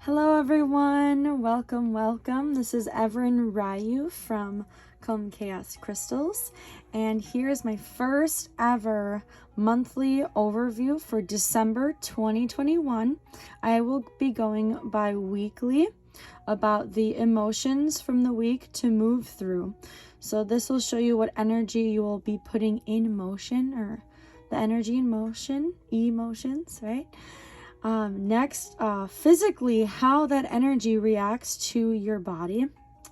Hello everyone, welcome. This is Everin Ryu from Calm Chaos Crystals, and here's my first ever monthly overview for December 2021. I will be going bi-weekly about the emotions from the week to move through. So this will show you what energy you will be putting in motion, or the energy in motion, emotions, right? Next, physically, how that energy reacts to your body.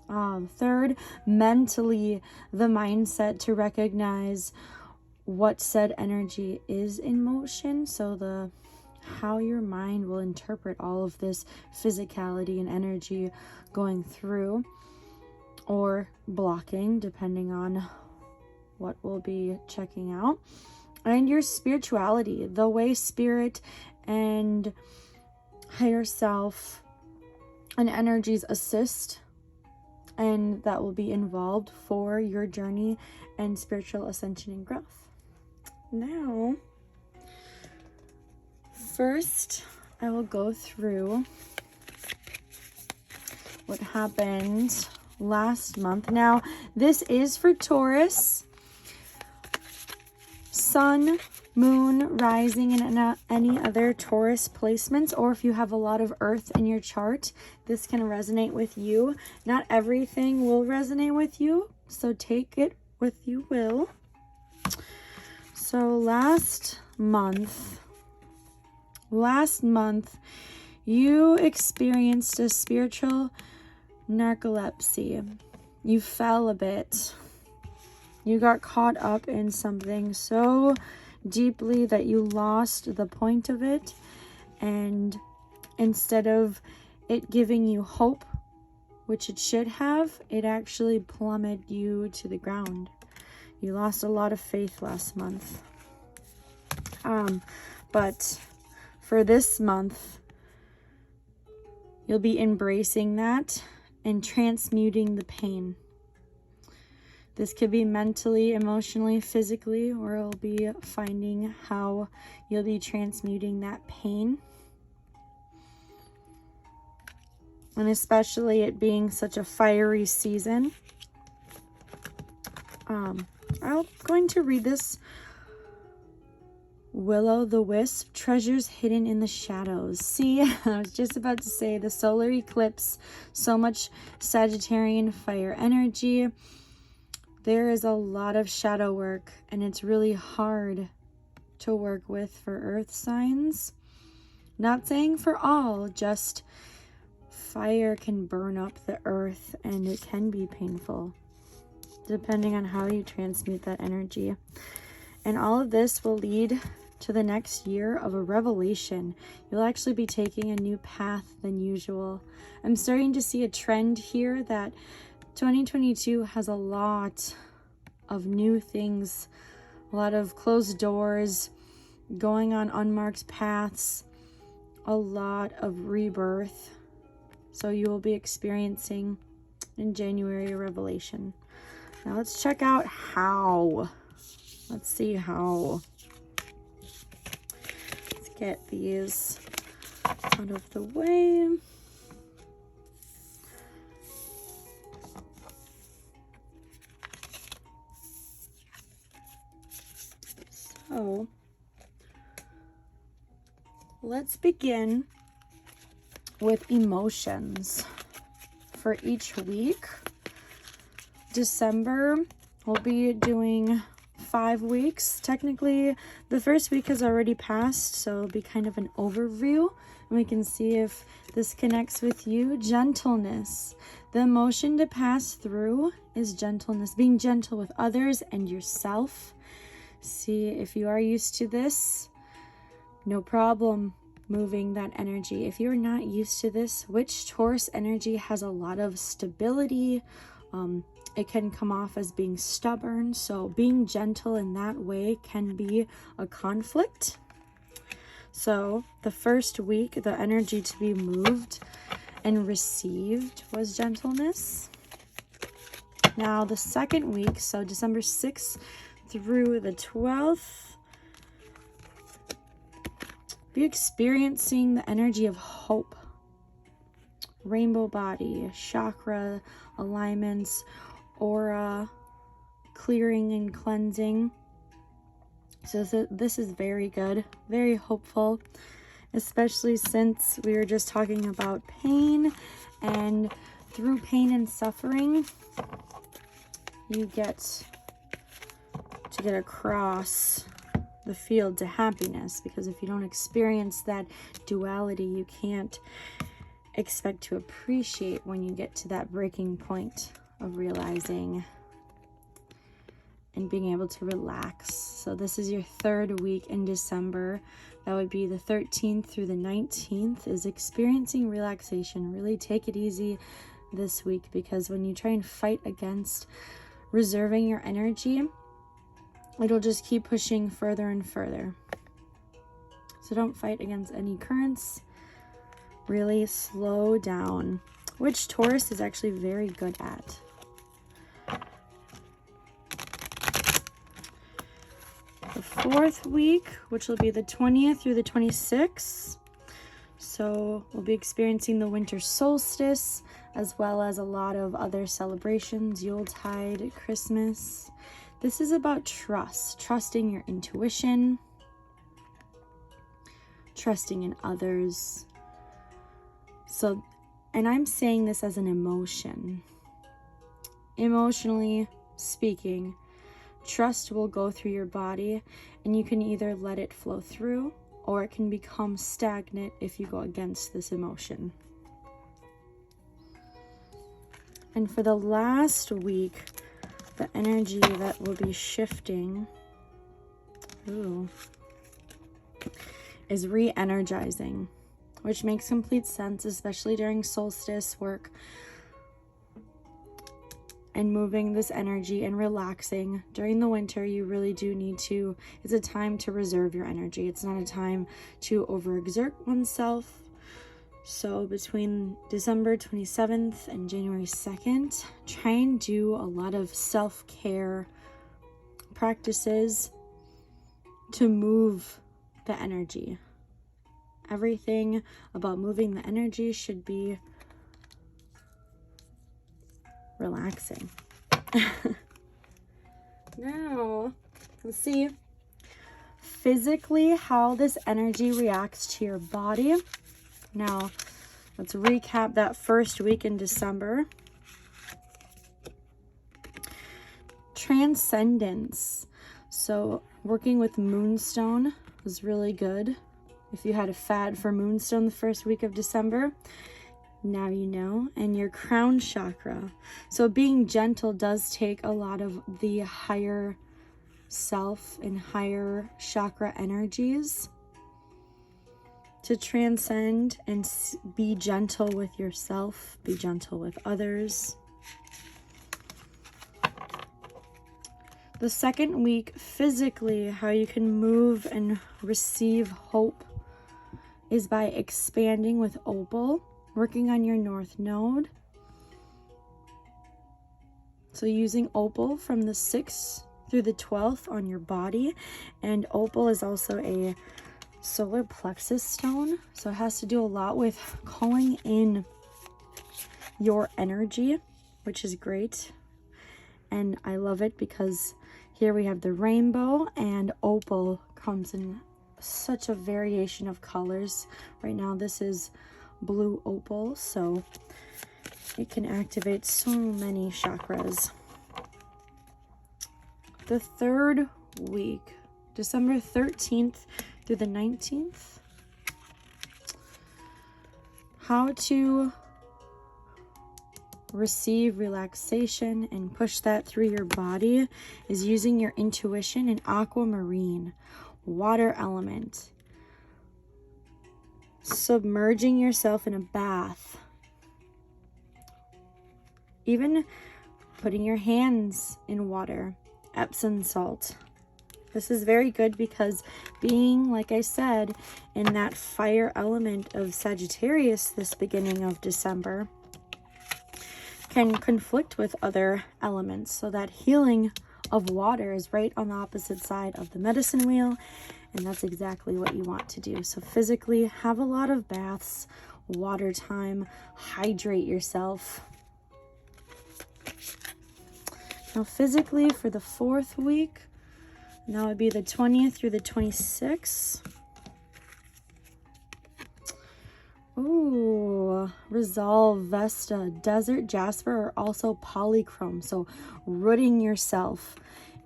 Third, mentally, the mindset to recognize what said energy is in motion. So how your mind will interpret all of this physicality and energy going through or blocking, depending on what we'll be checking out. And your spirituality, the way spirit and higher self and energies assist, and that will be involved for your journey and spiritual ascension and growth. Now, first, I will go through what happened last month. Now, this is for Taurus, Sun, Moon, Rising, and any other Taurus placements, or if you have a lot of Earth in your chart, this can resonate with you. Not everything will resonate with you, so take it with you will. So last month, you experienced a spiritual narcolepsy. You fell a bit. You got caught up in something so deeply that you lost the point of it, and instead of it giving you hope, which it should have, it actually plummeted you to the ground. You lost a lot of faith last month. But for this month, you'll be embracing that and transmuting the pain. This could be mentally, emotionally, physically, or you'll be finding how you'll be transmuting that pain. And especially it being such a fiery season. I'm going to read this. Willow the Wisp, treasures hidden in the shadows. See, I was just about to say the solar eclipse, so much Sagittarian fire energy. There is a lot of shadow work, and it's really hard to work with for earth signs. Not saying for all, just fire can burn up the earth, and it can be painful, depending on how you transmute that energy. And all of this will lead to the next year of a revelation. You'll actually be taking a new path than usual. I'm starting to see a trend here that 2022 has a lot of new things, a lot of closed doors, going on unmarked paths, a lot of rebirth. So you will be experiencing in January a revelation. Now let's check out how. Let's see how. Let's get these out of the way. So, let's begin with emotions for each week. December, we'll be doing 5 weeks. Technically, the first week has already passed, so it'll be kind of an overview, and we can see if this connects with you. Gentleness. The emotion to pass through is gentleness, being gentle with others and yourself. See, if you are used to this, no problem moving that energy. If you're not used to this, which Taurus energy has a lot of stability, it can come off as being stubborn. So being gentle in that way can be a conflict. So the first week, the energy to be moved and received was gentleness. Now the second week, so December 6th through the 12th, be experiencing the energy of hope. rainbow body, chakra alignments, aura, clearing and cleansing. So this is very good, very hopeful, especially since we were just talking about pain, and through pain and suffering, you get to get across the field to happiness, because if you don't experience that duality, you can't expect to appreciate when you get to that breaking point of realizing and being able to relax. So this is your third week in December. That would be the 13th through the 19th, is experiencing relaxation. Really take it easy this week, because when you try and fight against reserving your energy, it'll just keep pushing further and further. So don't fight against any currents. Really slow down, which Taurus is actually very good at. The fourth week, which will be the 20th through the 26th. So we'll be experiencing the winter solstice, as well as a lot of other celebrations, Yuletide, Christmas. This is about trust, trusting your intuition, trusting in others. So, and I'm saying this as an emotion. Emotionally speaking, trust will go through your body, and you can either let it flow through, or it can become stagnant if you go against this emotion. And for the last week, the energy that will be shifting is re-energizing, which makes complete sense, especially during solstice work and moving this energy and relaxing. During the winter, you really do need to, it's a time to reserve your energy. It's not a time to overexert oneself. So between December 27th and January 2nd, try and do a lot of self-care practices to move the energy. Everything about moving the energy should be relaxing. Now, let's see physically how this energy reacts to your body. Now, let's recap that first week in December. Transcendence. So, working with Moonstone was really good. If you had a fad for Moonstone the first week of December, now you know. And your crown chakra. So, being gentle does take a lot of the higher self and higher chakra energies to transcend and be gentle with yourself, be gentle with others. The second week, physically, how you can move and receive hope is by expanding with opal, working on your north node. So using opal from the 6th through the 12th on your body. And opal is also a solar plexus stone, so it has to do a lot with calling in your energy, which is great. And I love it because here we have the rainbow, and opal comes in such a variation of colors. Right now this is blue opal, so it can activate so many chakras. The third week, December 13th through the 19th. How to receive relaxation and push that through your body is using your intuition and aquamarine, water element. Submerging yourself in a bath. Even putting your hands in water, Epsom salt. This is very good because being, like I said, in that fire element of Sagittarius this beginning of December can conflict with other elements. So that healing of water is right on the opposite side of the medicine wheel, and that's exactly what you want to do. So physically, have a lot of baths, water time. Hydrate yourself. Now physically for the 4th week, and that would be the 20th through the 26th. Ooh, Resolve, Vesta, Desert, Jasper are also polychrome. So rooting yourself.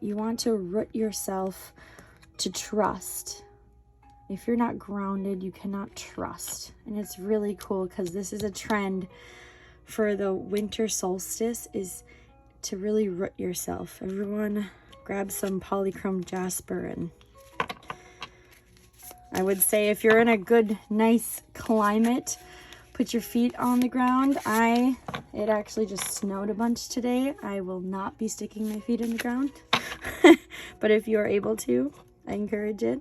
You want to root yourself to trust. If you're not grounded, you cannot trust. And it's really cool because this is a trend for the winter solstice, is to really root yourself. Everyone grab some polychrome jasper, and I would say if you're in a good, nice climate, put your feet on the ground. It actually just snowed a bunch today. I will not be sticking my feet in the ground. But if you're able to, I encourage it.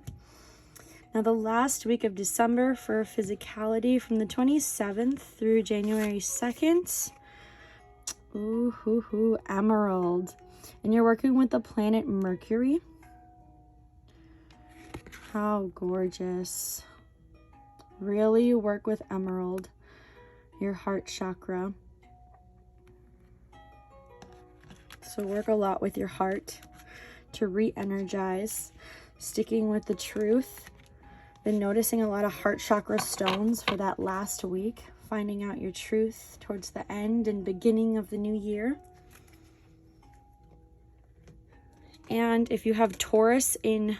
Now the last week of December for Physicality, from the 27th through January 2nd. Ooh, Emerald. And you're working with the planet Mercury. How gorgeous. Really work with Emerald, your heart chakra. So work a lot with your heart to re-energize, sticking with the truth. Been noticing a lot of heart chakra stones for that last week, finding out your truth towards the end and beginning of the new year. And if you have Taurus in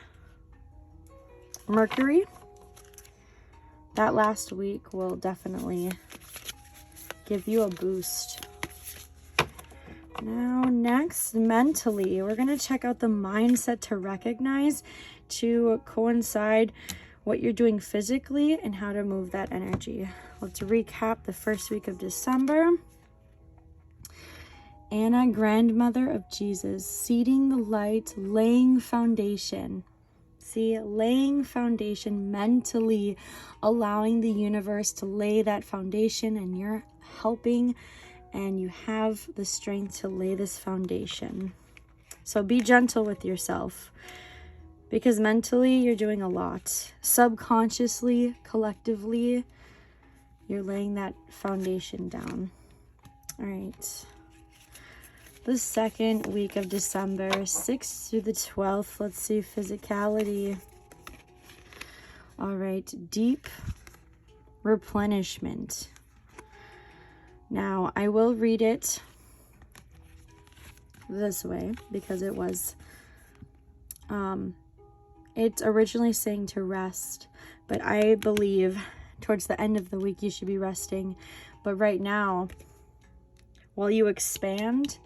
Mercury, that last week will definitely give you a boost. Now next, mentally, we're going to check out the mindset to recognize, to coincide what you're doing physically and how to move that energy. Let's recap the first week of December. Anna, grandmother of Jesus, seeding the light, laying foundation. See, laying foundation mentally, allowing the universe to lay that foundation, and you're helping, and you have the strength to lay this foundation. So be gentle with yourself, because mentally you're doing a lot. Subconsciously, collectively, you're laying that foundation down. All right. The second week of December, 6th through the 12th. Let's see, Physicality. All right, deep replenishment. Now, I will read it this way because it was, it's originally saying to rest, but I believe towards the end of the week you should be resting. But right now, while you expand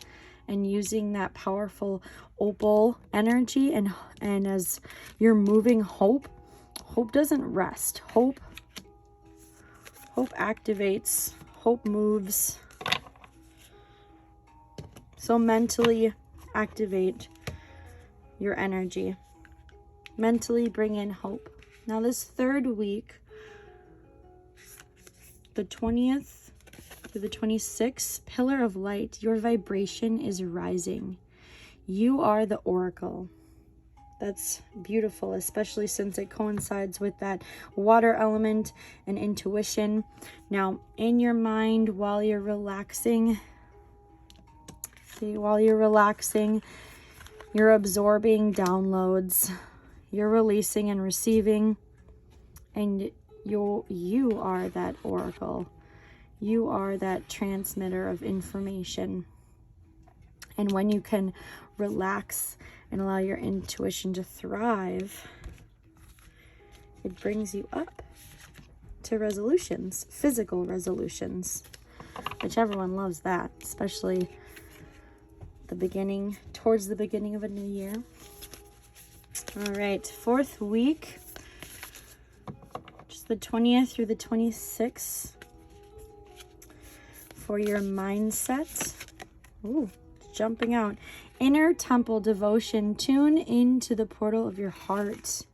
and using that powerful opal energy, and as you're moving hope doesn't rest. Hope activates, hope moves. So mentally activate your energy. Mentally bring in hope. Now this third week, the 20th through the 26th, pillar of light, your vibration is rising. You are the oracle. That's beautiful, especially since it coincides with that water element and intuition. Now, in your mind, while you're relaxing, you're absorbing downloads, you're releasing and receiving, and you are that oracle. You are that transmitter of information. And when you can relax and allow your intuition to thrive, it brings you up to resolutions, physical resolutions, which everyone loves that, especially towards the beginning of a new year. All right, fourth week, just the 20th through the 26th. For your mindset. Ooh, jumping out. Inner temple devotion. Tune into the portal of your heart.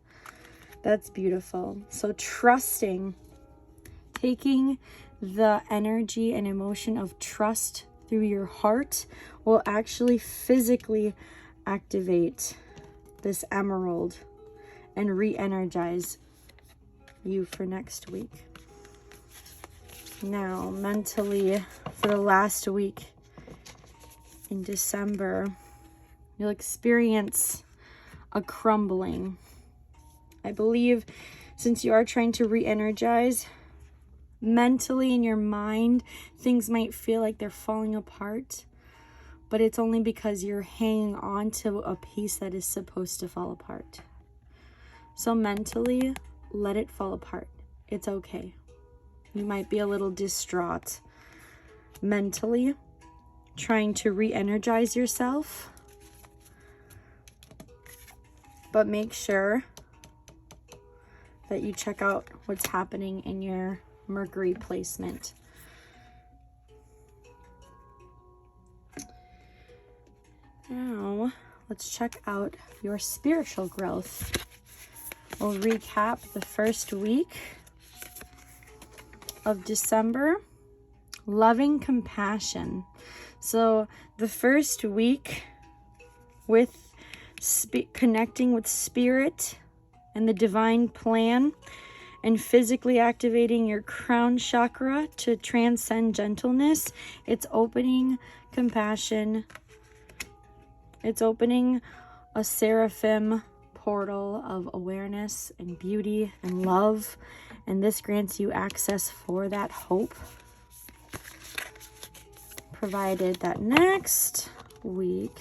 That's beautiful. So trusting, taking the energy and emotion of trust through your heart will actually physically activate this emerald and re-energize you for next week. Now, mentally, for the last week in December, you'll experience a crumbling. I believe since you are trying to re-energize, mentally in your mind, things might feel like they're falling apart, but it's only because you're hanging on to a piece that is supposed to fall apart. So mentally, let it fall apart. It's okay. You might be a little distraught mentally, trying to re-energize yourself, but make sure that you check out what's happening in your Mercury placement. Now, let's check out your spiritual growth. We'll recap the first week of December. Loving compassion. So the first week with connecting with spirit and the divine plan, and physically activating your crown chakra to transcend gentleness, it's opening compassion. It's opening a seraphim portal of awareness and beauty and love, and this grants you access for that hope, provided that next week,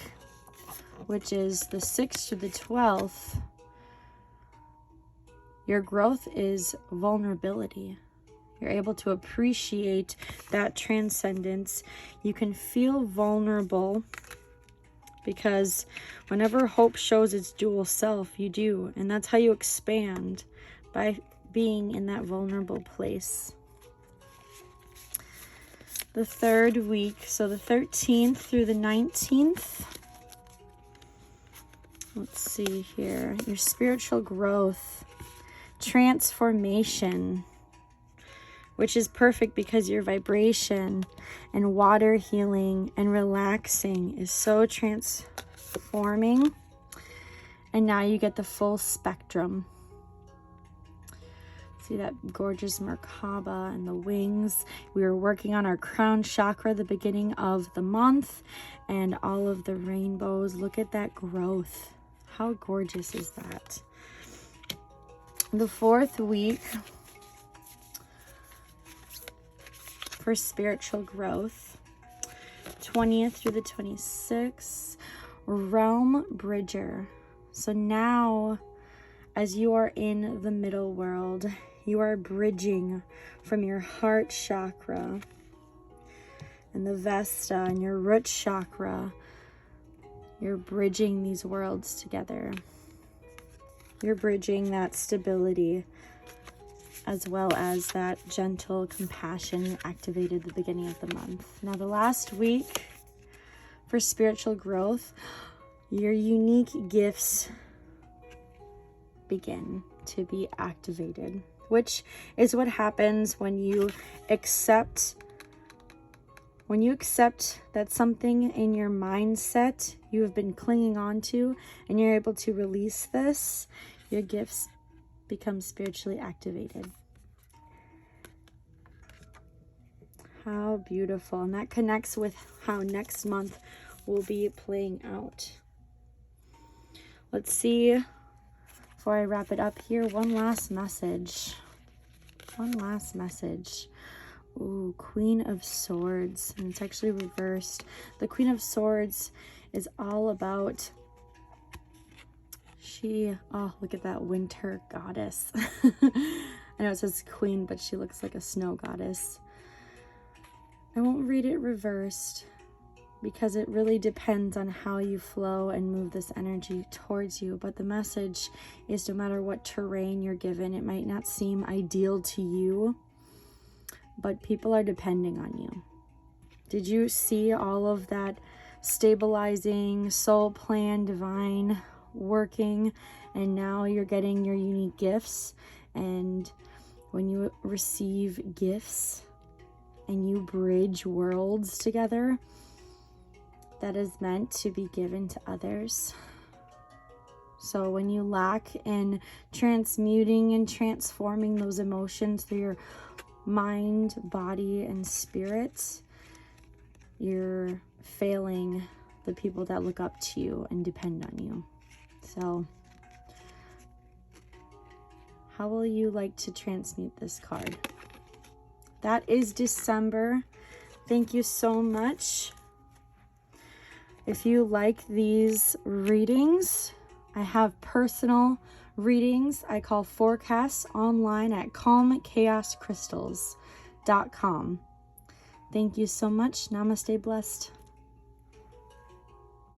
which is the 6th to the 12th, your growth is vulnerability. You're able to appreciate that transcendence. You can feel vulnerable because whenever hope shows its dual self, you do. And that's how you expand, by being in that vulnerable place. The third week, so the 13th through the 19th. Let's see here. Your spiritual growth, transformation, which is perfect because your vibration and water healing and relaxing is so transforming. And now you get the full spectrum. See that gorgeous Merkaba and the wings. We were working on our crown chakra the beginning of the month, and all of the rainbows. Look at that growth. How gorgeous is that? The fourth week for spiritual growth, 20th through the 26th, Realm Bridger. So now, as you are in the middle world, you are bridging from your heart chakra and the Vesta and your root chakra. You're bridging these worlds together. You're bridging that stability as well as that gentle compassion activated at the beginning of the month. Now the last week for spiritual growth, your unique gifts begin to be activated, which is what happens when you accept that something in your mindset you have been clinging on to, and you're able to release this, your gifts become spiritually activated. How beautiful. And that connects with how next month will be playing out. Let's see, before I wrap it up here, one last message. Ooh, Queen of Swords, and it's actually reversed. The Queen of Swords is all about, oh, look at that winter goddess. I know it says queen, but she looks like a snow goddess. I won't read it reversed because it really depends on how you flow and move this energy towards you. But the message is, no matter what terrain you're given, it might not seem ideal to you, but people are depending on you. Did you see all of that stabilizing soul plan, divine working? And now you're getting your unique gifts. And when you receive gifts and you bridge worlds together, that is meant to be given to others. So when you lack in transmuting and transforming those emotions through your mind, body, and spirit, you're failing the people that look up to you and depend on you. So how will you like to transmute this card? That is December. Thank you so much. If you like these readings, I have personal readings I call forecasts online at calmchaoscrystals.com. Thank you so much. Namaste, blessed.